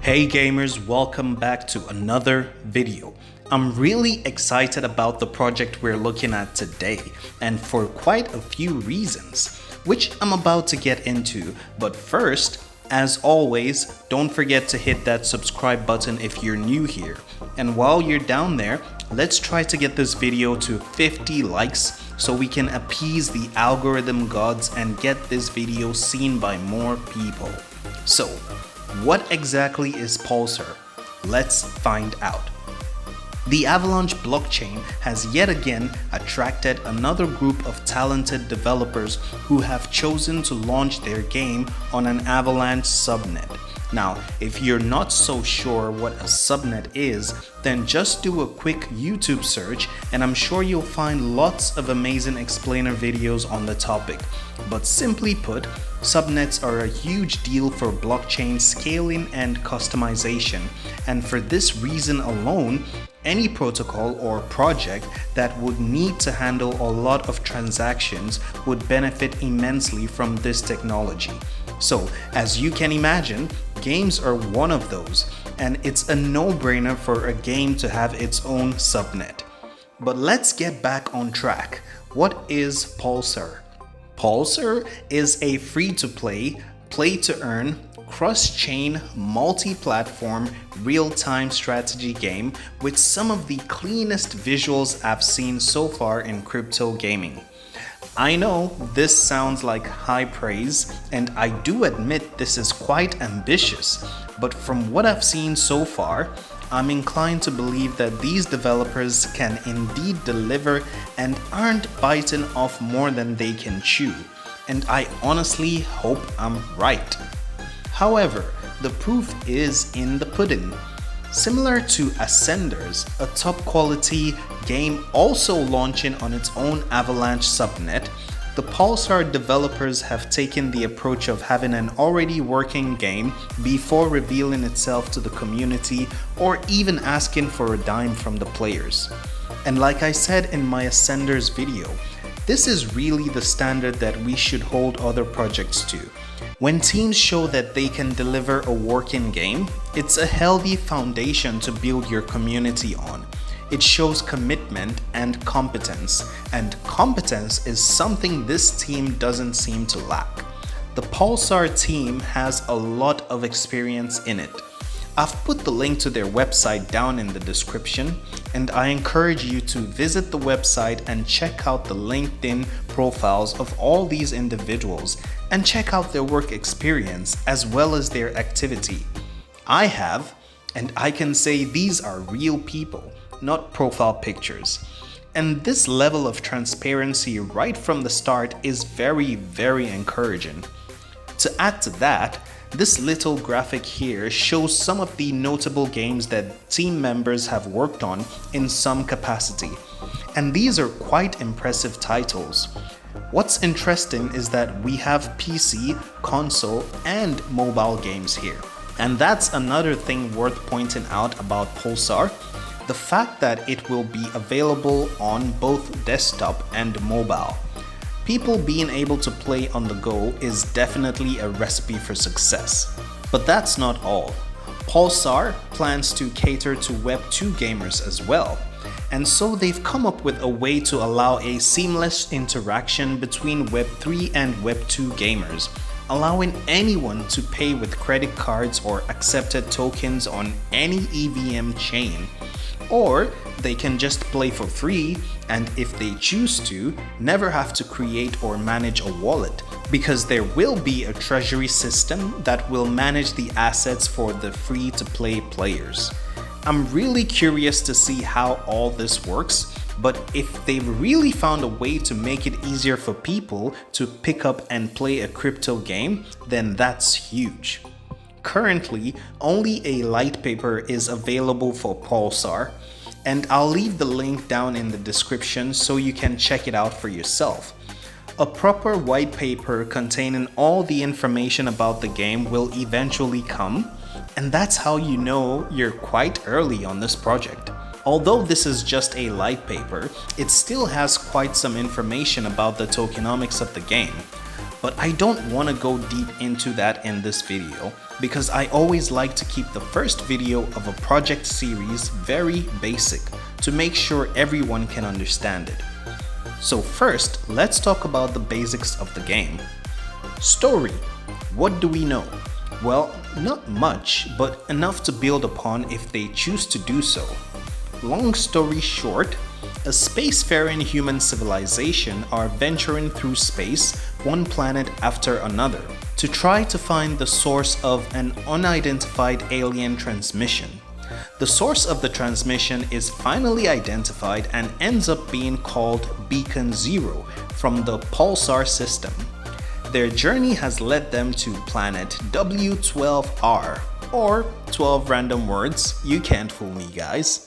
Hey gamers, welcome back to another video. I'm really excited about the project we're looking at today, and for quite a few reasons, which I'm about to get into. But first, as always, don't forget to hit that subscribe button if you're new here. And while you're down there, let's try to get this video to 50 likes so we can appease the algorithm gods and get this video seen by more people. So, what exactly is Pulsar? Let's find out. The Avalanche blockchain has yet again attracted another group of talented developers who have chosen to launch their game on an Avalanche subnet. Now, if you're not so sure what a subnet is, then just do a quick YouTube search and I'm sure you'll find lots of amazing explainer videos on the topic. But simply put, subnets are a huge deal for blockchain scaling and customization, and for this reason alone, any protocol or project that would need to handle a lot of transactions would benefit immensely from this technology. So, as you can imagine, games are one of those, and it's a no-brainer for a game to have its own subnet. But let's get back on track. What is Pulsar? Pulsar is a free-to-play, play-to-earn, cross-chain, multi-platform, real-time strategy game with some of the cleanest visuals I've seen so far in crypto gaming. I know this sounds like high praise, and I do admit this is quite ambitious, but from what I've seen so far, I'm inclined to believe that these developers can indeed deliver and aren't biting off more than they can chew, and I honestly hope I'm right. However, the proof is in the pudding. Similar to Ascenders, a top quality game also launching on its own Avalanche subnet, the Pulsar developers have taken the approach of having an already working game before revealing itself to the community or even asking for a dime from the players. And like I said in my Ascenders video, this is really the standard that we should hold other projects to. When teams show that they can deliver a working game, it's a healthy foundation to build your community on. It shows commitment and competence is something this team doesn't seem to lack. The Pulsar team has a lot of experience in it. I've put the link to their website down in the description, and I encourage you to visit the website and check out the LinkedIn profiles of all these individuals and check out their work experience as well as their activity. I have, and I can say these are real people, not profile pictures. And this level of transparency right from the start is very, very encouraging. To add to that, this little graphic here shows some of the notable games that team members have worked on in some capacity, and these are quite impressive titles. What's interesting is that we have PC, console, and mobile games here. And that's another thing worth pointing out about Pulsar, the fact that it will be available on both desktop and mobile. People being able to play on the go is definitely a recipe for success. But that's not all. Pulsar plans to cater to Web 2 gamers as well. And so they've come up with a way to allow a seamless interaction between Web 3 and Web 2 gamers, allowing anyone to pay with credit cards or accepted tokens on any EVM chain. Or they can just play for free and, if they choose to, never have to create or manage a wallet, because there will be a treasury system that will manage the assets for the free-to-play players. I'm really curious to see how all this works, but if they've really found a way to make it easier for people to pick up and play a crypto game, then that's huge. Currently, only a Litepaper is available for Pulsar, and I'll leave the link down in the description so you can check it out for yourself. A proper white paper containing all the information about the game will eventually come, and that's how you know you're quite early on this project. Although this is just a Litepaper, it still has quite some information about the tokenomics of the game. But I don't want to go deep into that in this video because I always like to keep the first video of a project series very basic to make sure everyone can understand it. So first, let's talk about the basics of the game. Story. What do we know? Well, not much, but enough to build upon if they choose to do so. Long story short, a spacefaring human civilization are venturing through space, one planet after another, to try to find the source of an unidentified alien transmission. The source of the transmission is finally identified and ends up being called Beacon Zero from the Pulsar system. Their journey has led them to planet W12R, or 12 random words, you can't fool me guys.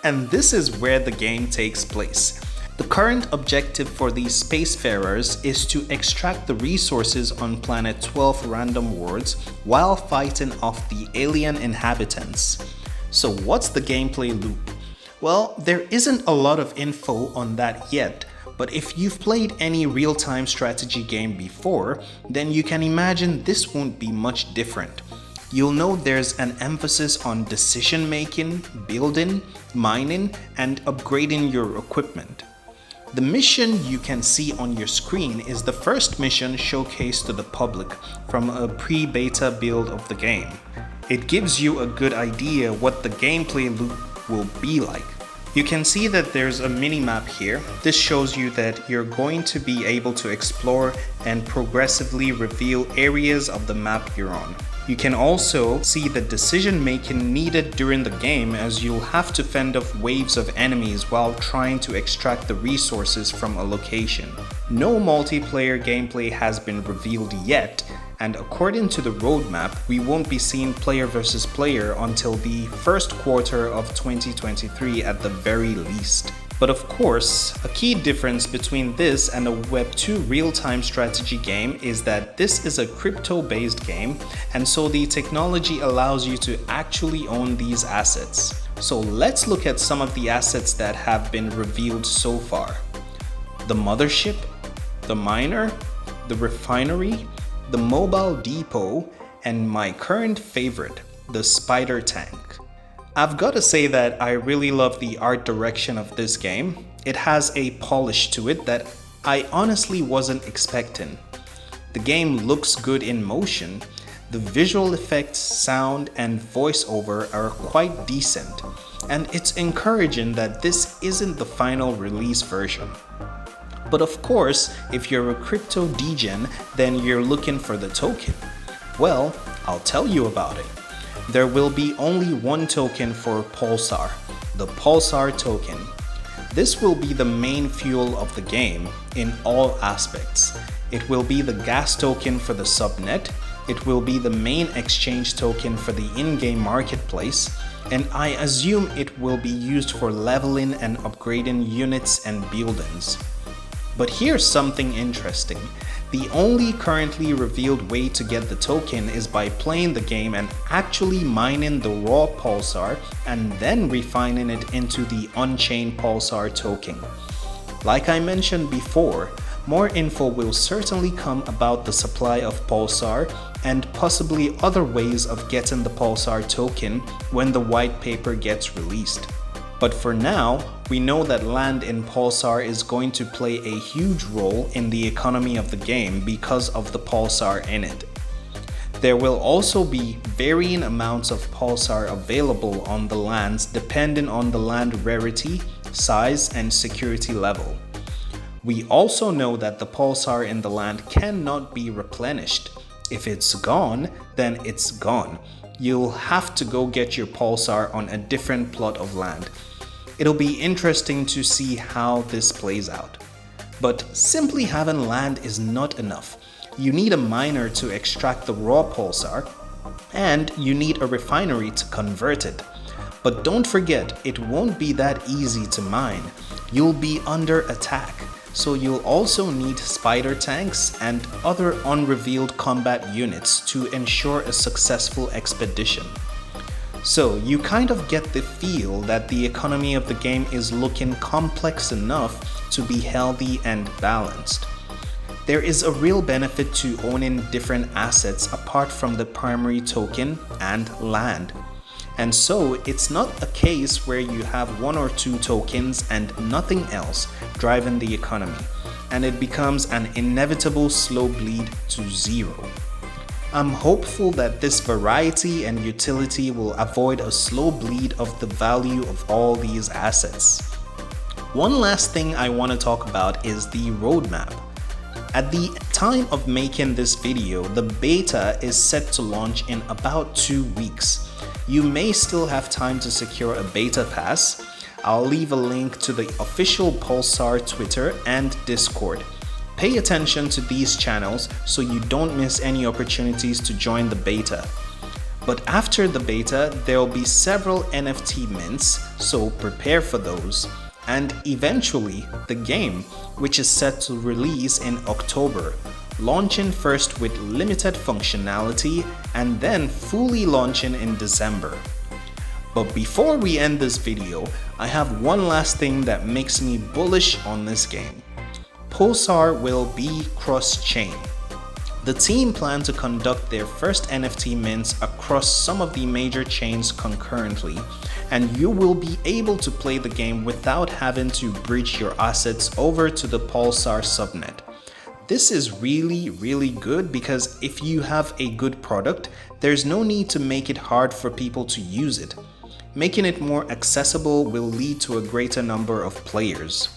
And this is where the game takes place. The current objective for these spacefarers is to extract the resources on planet 12 random words while fighting off the alien inhabitants. So what's the gameplay loop? Well, there isn't a lot of info on that yet, but if you've played any real-time strategy game before, then you can imagine this won't be much different. You'll know there's an emphasis on decision making, building, mining, and upgrading your equipment. The mission you can see on your screen is the first mission showcased to the public from a pre-beta build of the game. It gives you a good idea what the gameplay loop will be like. You can see that there's a mini-map here. This shows you that you're going to be able to explore and progressively reveal areas of the map you're on. You can also see the decision making needed during the game, as you'll have to fend off waves of enemies while trying to extract the resources from a location. No multiplayer gameplay has been revealed yet, and according to the roadmap, we won't be seeing player versus player until the first quarter of 2023 at the very least. But of course, a key difference between this and a Web 2 real-time strategy game is that this is a crypto-based game, and so the technology allows you to actually own these assets. So let's look at some of the assets that have been revealed so far. The mothership, the miner, the refinery, the mobile depot, and my current favorite, the spider tank. I've got to say that I really love the art direction of this game. It has a polish to it that I honestly wasn't expecting. The game looks good in motion. The visual effects, sound, and voiceover are quite decent, and it's encouraging that this isn't the final release version. But of course, if you're a crypto degen, then you're looking for the token. Well, I'll tell you about it. There will be only one token for Pulsar, the Pulsar token. This will be the main fuel of the game in all aspects. It will be the gas token for the subnet, it will be the main exchange token for the in-game marketplace, and I assume it will be used for leveling and upgrading units and buildings. But here's something interesting. The only currently revealed way to get the token is by playing the game and actually mining the raw Pulsar and then refining it into the on-chain Pulsar token. Like I mentioned before, more info will certainly come about the supply of Pulsar and possibly other ways of getting the Pulsar token when the white paper gets released. But for now, we know that land in Pulsar is going to play a huge role in the economy of the game because of the Pulsar in it. There will also be varying amounts of Pulsar available on the lands depending on the land rarity, size, and security level. We also know that the Pulsar in the land cannot be replenished. If it's gone, then it's gone. You'll have to go get your Pulsar on a different plot of land. It'll be interesting to see how this plays out. But simply having land is not enough. You need a miner to extract the raw Pulsar, and you need a refinery to convert it. But don't forget, it won't be that easy to mine. You'll be under attack, so you'll also need spider tanks and other unrevealed combat units to ensure a successful expedition. So you kind of get the feel that the economy of the game is looking complex enough to be healthy and balanced. There is a real benefit to owning different assets apart from the primary token and land. And so it's not a case where you have one or two tokens and nothing else driving the economy, and it becomes an inevitable slow bleed to zero. I'm hopeful that this variety and utility will avoid a slow bleed of the value of all these assets. One last thing I want to talk about is the roadmap. At the time of making this video, the beta is set to launch in about 2 weeks. You may still have time to secure a beta pass. I'll leave a link to the official Pulsar Twitter and Discord. Pay attention to these channels so you don't miss any opportunities to join the beta. But after the beta, there will be several NFT mints, so prepare for those. And eventually, the game, which is set to release in October, launching first with limited functionality and then fully launching in December. But before we end this video, I have one last thing that makes me bullish on this game. Pulsar will be cross-chain. The team plan to conduct their first NFT mints across some of the major chains concurrently, and you will be able to play the game without having to bridge your assets over to the Pulsar subnet. This is really good because if you have a good product, there's no need to make it hard for people to use it. Making it more accessible will lead to a greater number of players.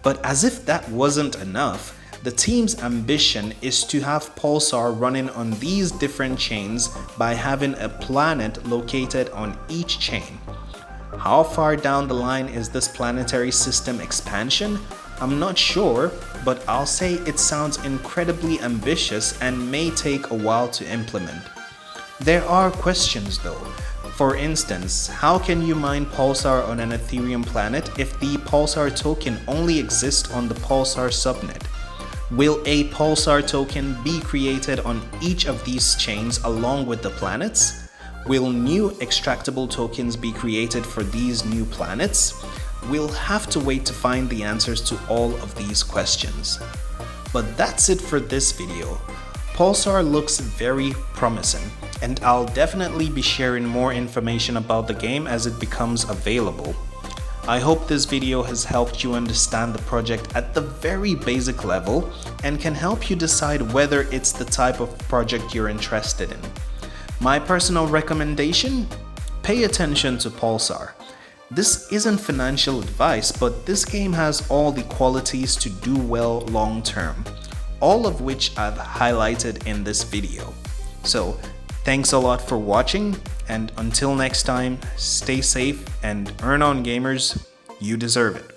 But as if that wasn't enough, the team's ambition is to have Pulsar running on these different chains by having a planet located on each chain. How far down the line is this planetary system expansion? I'm not sure, but I'll say it sounds incredibly ambitious and may take a while to implement. There are questions though. For instance, how can you mine Pulsar on an Ethereum planet if the Pulsar token only exists on the Pulsar subnet? Will a Pulsar token be created on each of these chains along with the planets? Will new extractable tokens be created for these new planets? We'll have to wait to find the answers to all of these questions. But that's it for this video. Pulsar looks very promising, and I'll definitely be sharing more information about the game as it becomes available. I hope this video has helped you understand the project at the very basic level and can help you decide whether it's the type of project you're interested in. My personal recommendation? Pay attention to Pulsar. This isn't financial advice, but this game has all the qualities to do well long term, all of which I've highlighted in this video. So, thanks a lot for watching, and until next time, stay safe and earn on gamers, you deserve it.